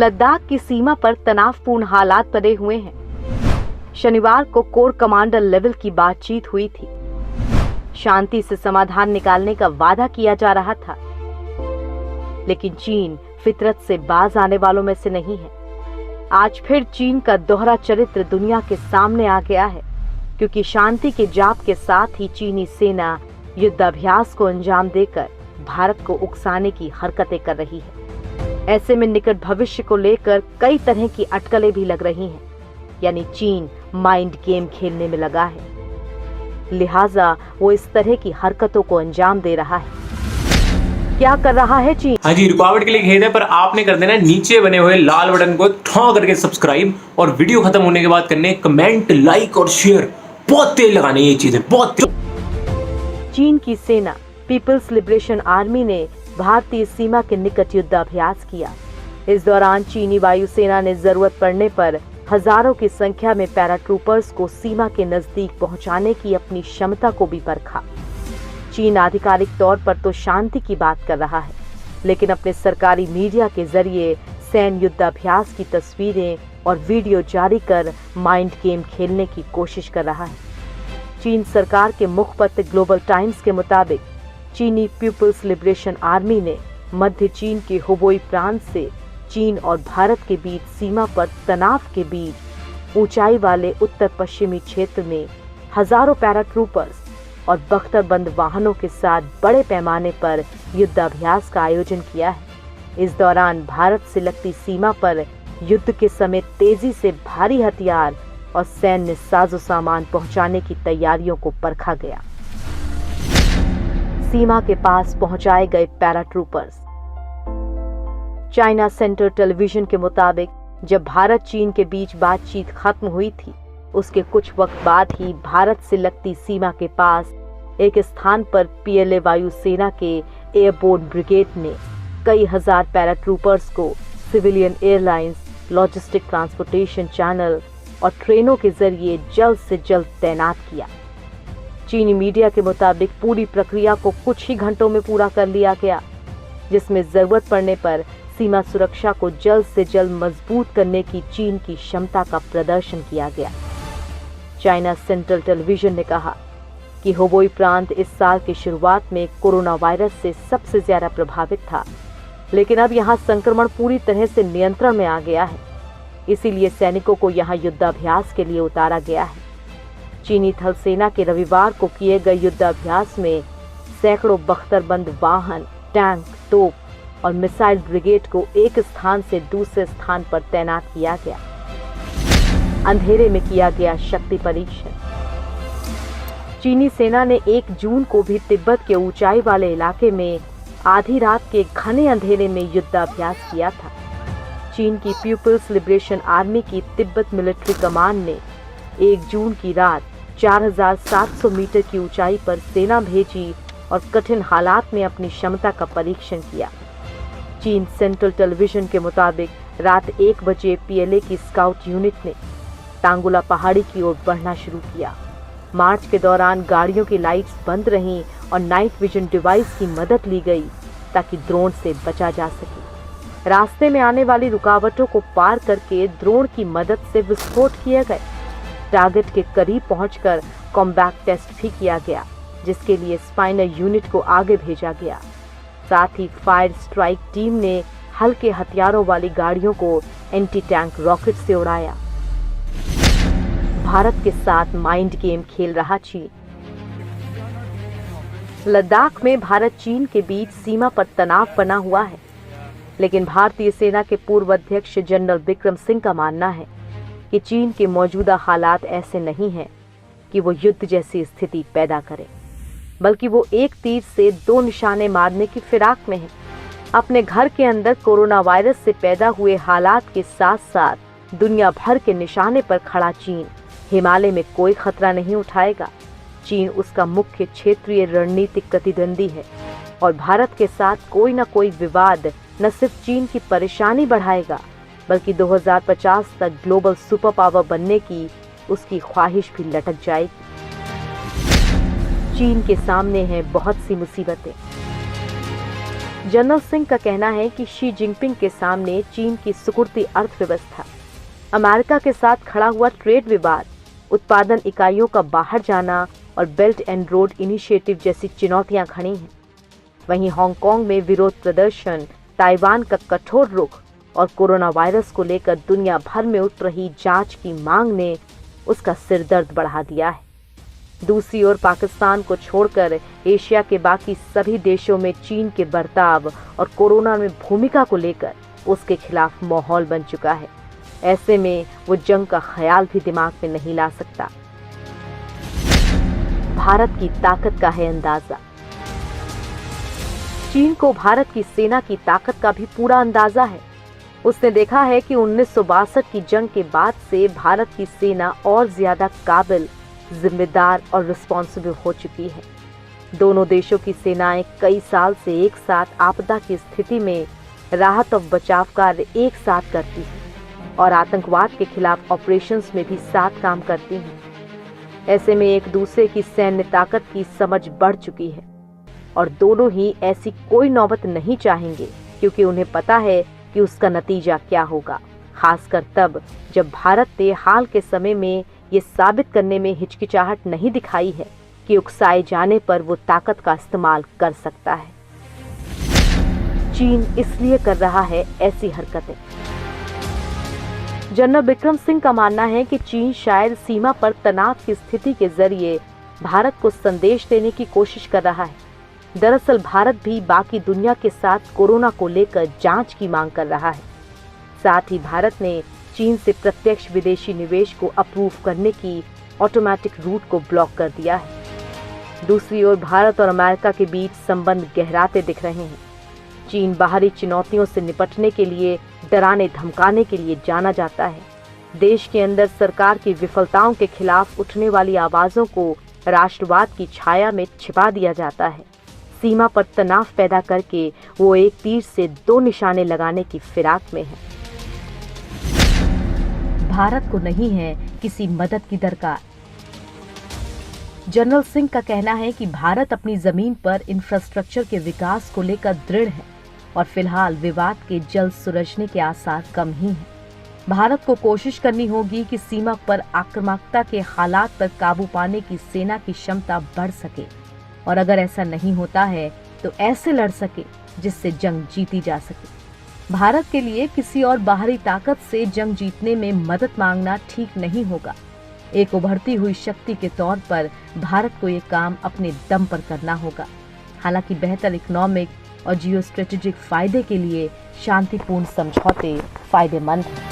लद्दाख की सीमा पर तनावपूर्ण हालात बने हुए हैं। शनिवार को कोर कमांडर लेवल की बातचीत हुई थी। शांति से समाधान निकालने का वादा किया जा रहा था, लेकिन चीन फितरत से बाज आने वालों में से नहीं है। आज फिर चीन का दोहरा चरित्र दुनिया के सामने आ गया है, क्योंकि शांति के जाप के साथ ही चीनी सेना युद्धाभ्यास को अंजाम देकर भारत को उकसाने की हरकतें कर रही है। ऐसे में निकट भविष्य को लेकर कई तरह की अटकलें भी लग रही हैं, यानी चीन माइंड गेम खेलने में लगा है, लिहाजा वो इस तरह की हरकतों को अंजाम दे रहा है। क्या कर रहा है चीन? हाँ जी, रुकावट के लिए खेद है, पर आपने कर देना नीचे बने हुए लाल बटन को ठों करके सब्सक्राइब, और वीडियो खत्म होने के बाद करने कमेंट, लाइक और शेयर। बहुत तेज लगाने ये चीजें, बहुत तेज। चीन की सेना पीपल्स लिबरेशन आर्मी ने भारतीय सीमा के निकट युद्धाभ्यास किया। इस दौरान चीनी वायुसेना ने जरूरत पड़ने पर हजारों की संख्या में पैराट्रूपर्स को सीमा के नजदीक पहुंचाने की अपनी क्षमता को भी परखा। चीन आधिकारिक तौर पर तो शांति की बात कर रहा है, लेकिन अपने सरकारी मीडिया के जरिए सैन्य युद्धाभ्यास की तस्वीरें और वीडियो जारी कर माइंड गेम खेलने की कोशिश कर रहा है। चीन सरकार के मुखपत्र ग्लोबल टाइम्स के मुताबिक चीनी पीपल्स लिबरेशन आर्मी ने मध्य चीन के हुबोई प्रांत से चीन और भारत के बीच सीमा पर तनाव के बीच ऊंचाई वाले उत्तर पश्चिमी क्षेत्र में हजारों पैराट्रूपर्स और बख्तरबंद वाहनों के साथ बड़े पैमाने पर युद्धाभ्यास का आयोजन किया है। इस दौरान भारत से लगती सीमा पर युद्ध के समय तेजी से भारी हथियार और सैन्य साजो सामान पहुंचाने की तैयारियों को परखा गया। सीमा के पास पहुंचाए गए पैराट्रूपर्स। चाइना सेंट्रल टेलीविजन के मुताबिक जब भारत चीन के बीच बातचीत खत्म हुई थी, उसके कुछ वक्त बाद ही भारत से लगती सीमा के पास एक स्थान पर पीएलए वायुसेना के एयरबोर्न ब्रिगेड ने कई हजार पैराट्रूपर्स को civilian airlines, logistic transportation channel और ट्रेनों के जरिए जल्द से जल्द तैनात किया। चीनी मीडिया के मुताबिक पूरी प्रक्रिया को कुछ ही घंटों में पूरा कर लिया गया, जिसमें जरूरत पड़ने पर सीमा सुरक्षा को जल्द से जल्द मजबूत करने की चीन की क्षमता का प्रदर्शन किया गया। चाइना सेंट्रल टेलीविजन ने कहा कि हुबोई प्रांत इस साल की शुरुआत में कोरोना वायरस से सबसे ज्यादा प्रभावित था, लेकिन अब यहां संक्रमण पूरी तरह से नियंत्रण में आ गया है। इसीलिए सैनिकों को यहां युद्धाभ्यास के लिए उतारा गया है। चीनी थल सेना के रविवार को किए गए युद्धाभ्यास में सैकड़ों बख्तरबंद वाहन, टैंक, तोप और मिसाइल ब्रिगेड को एक स्थान से दूसरे स्थान पर तैनात किया गया। अंधेरे में किया गया शक्ति परीक्षण। चीनी सेना ने 1 जून को भी तिब्बत के ऊंचाई वाले इलाके में आधी रात के घने अंधेरे में युद्धाभ्यास किया था। चीन की पीपल्स लिबरेशन आर्मी की तिब्बत मिलिट्री कमान ने 1 जून की रात 4700 मीटर की ऊंचाई पर सेना भेजी और कठिन हालात में अपनी क्षमता का परीक्षण किया। चीन सेंट्रल टेलीविजन के मुताबिक रात 1 बजे पीएलए की स्काउट यूनिट ने टांगुला पहाड़ी की ओर बढ़ना शुरू किया। मार्च के दौरान गाड़ियों की लाइट्स बंद रहीं और नाइट विजन डिवाइस की मदद ली गई ताकि ड्रोन से बचा जा सके। रास्ते में आने वाली रुकावटों को पार करके ड्रोन की मदद से विस्फोट किए गए। टारगेट के करीब पहुंचकर कॉम्बैट टेस्ट भी किया गया, जिसके लिए स्पाइनर यूनिट को आगे भेजा गया। साथ ही फायर स्ट्राइक टीम ने हल्के हथियारों वाली गाड़ियों को एंटी टैंक रॉकेट से उड़ाया। भारत के साथ माइंड गेम खेल रहा चीन। लद्दाख में भारत चीन के बीच सीमा पर तनाव बना हुआ है, लेकिन भारतीय सेना के पूर्व अध्यक्ष जनरल विक्रम सिंह का मानना है कि चीन के मौजूदा हालात ऐसे नहीं हैं कि वो युद्ध जैसी स्थिति पैदा करे, बल्कि वो एक तीर से 2 निशाने मारने की फिराक में है। अपने घर के अंदर कोरोना वायरस से पैदा हुए हालात के साथ साथ दुनिया भर के निशाने पर खड़ा चीन हिमालय में कोई खतरा नहीं उठाएगा। चीन उसका मुख्य क्षेत्रीय रणनीतिक प्रतिद्वंदी है और भारत के साथ कोई न कोई विवाद न सिर्फ चीन की परेशानी बढ़ाएगा, बल्कि 2050 तक ग्लोबल सुपर पावर बनने की उसकी ख्वाहिश भी लटक जाएगी। चीन के सामने हैं बहुत सी मुसीबतें। जनरल सिंह का कहना है कि शी जिनपिंग के सामने चीन की सुकुड़ती अर्थव्यवस्था, अमेरिका के साथ खड़ा हुआ ट्रेड विवाद, उत्पादन इकाइयों का बाहर जाना और बेल्ट एंड रोड इनिशिएटिव जैसी चुनौतियां खड़ी हैं। वहीं हांगकांग में विरोध प्रदर्शन, ताइवान का कठोर रुख और कोरोना वायरस को लेकर दुनिया भर में उठ रही जांच की मांग ने उसका सिरदर्द बढ़ा दिया है। दूसरी ओर पाकिस्तान को छोड़कर एशिया के बाकी सभी देशों में चीन के बर्ताव और कोरोना में भूमिका को लेकर उसके खिलाफ माहौल बन चुका है। ऐसे में वो जंग का ख्याल भी दिमाग में नहीं ला सकता। भारत की ताकत का है अंदाजा। चीन को भारत की सेना की ताकत का भी पूरा अंदाजा है। उसने देखा है कि 1962 की जंग के बाद से भारत की सेना और ज्यादा काबिल, जिम्मेदार और रिस्पॉन्सिबल हो चुकी है। दोनों देशों की सेनाएं कई साल से एक साथ आपदा की स्थिति में राहत और बचाव कार्य एक साथ करती हैं और आतंकवाद के खिलाफ ऑपरेशंस में भी साथ काम करती हैं। ऐसे में एक दूसरे की सैन्य ताकत की समझ बढ़ चुकी है और दोनों ही ऐसी कोई नौबत नहीं चाहेंगे, क्योंकि उन्हें पता है कि उसका नतीजा क्या होगा, खासकर तब जब भारत ने हाल के समय में ये साबित करने में हिचकिचाहट नहीं दिखाई है कि उकसाए जाने पर वो ताकत का इस्तेमाल कर सकता है। चीन इसलिए कर रहा है ऐसी हरकतें। जनरल बिक्रम सिंह का मानना है कि चीन शायद सीमा पर तनाव की स्थिति के जरिए भारत को संदेश देने की कोशिश कर रहा है। दरअसल भारत भी बाकी दुनिया के साथ कोरोना को लेकर जांच की मांग कर रहा है। साथ ही भारत ने चीन से प्रत्यक्ष विदेशी निवेश को अप्रूव करने की ऑटोमेटिक रूट को ब्लॉक कर दिया है। दूसरी ओर भारत और अमेरिका के बीच संबंध गहराते दिख रहे हैं। चीन बाहरी चुनौतियों से निपटने के लिए डराने धमकाने के लिए जाना जाता है। देश के अंदर सरकार की विफलताओं के खिलाफ उठने वाली आवाजों को राष्ट्रवाद की छाया में छिपा दिया जाता है। सीमा पर तनाव पैदा करके वो एक तीर से दो निशाने लगाने की फिराक में है। भारत को नहीं है किसी मदद की दरकार। जनरल सिंह का कहना है कि भारत अपनी जमीन पर इंफ्रास्ट्रक्चर के विकास को लेकर दृढ़ है और फिलहाल विवाद के जल्द सुलझने के आसार कम ही हैं। भारत को कोशिश करनी होगी कि सीमा पर आक्रामकता के हालात पर काबू पाने की सेना की क्षमता बढ़ सके, और अगर ऐसा नहीं होता है तो ऐसे लड़ सके जिससे जंग जीती जा सके। भारत के लिए किसी और बाहरी ताकत से जंग जीतने में मदद मांगना ठीक नहीं होगा। एक उभरती हुई शक्ति के तौर पर भारत को ये काम अपने दम पर करना होगा। हालांकि बेहतर इकोनॉमिक और जियो स्ट्रेटेजिक फायदे के लिए शांतिपूर्ण समझौते फायदेमंद हैं।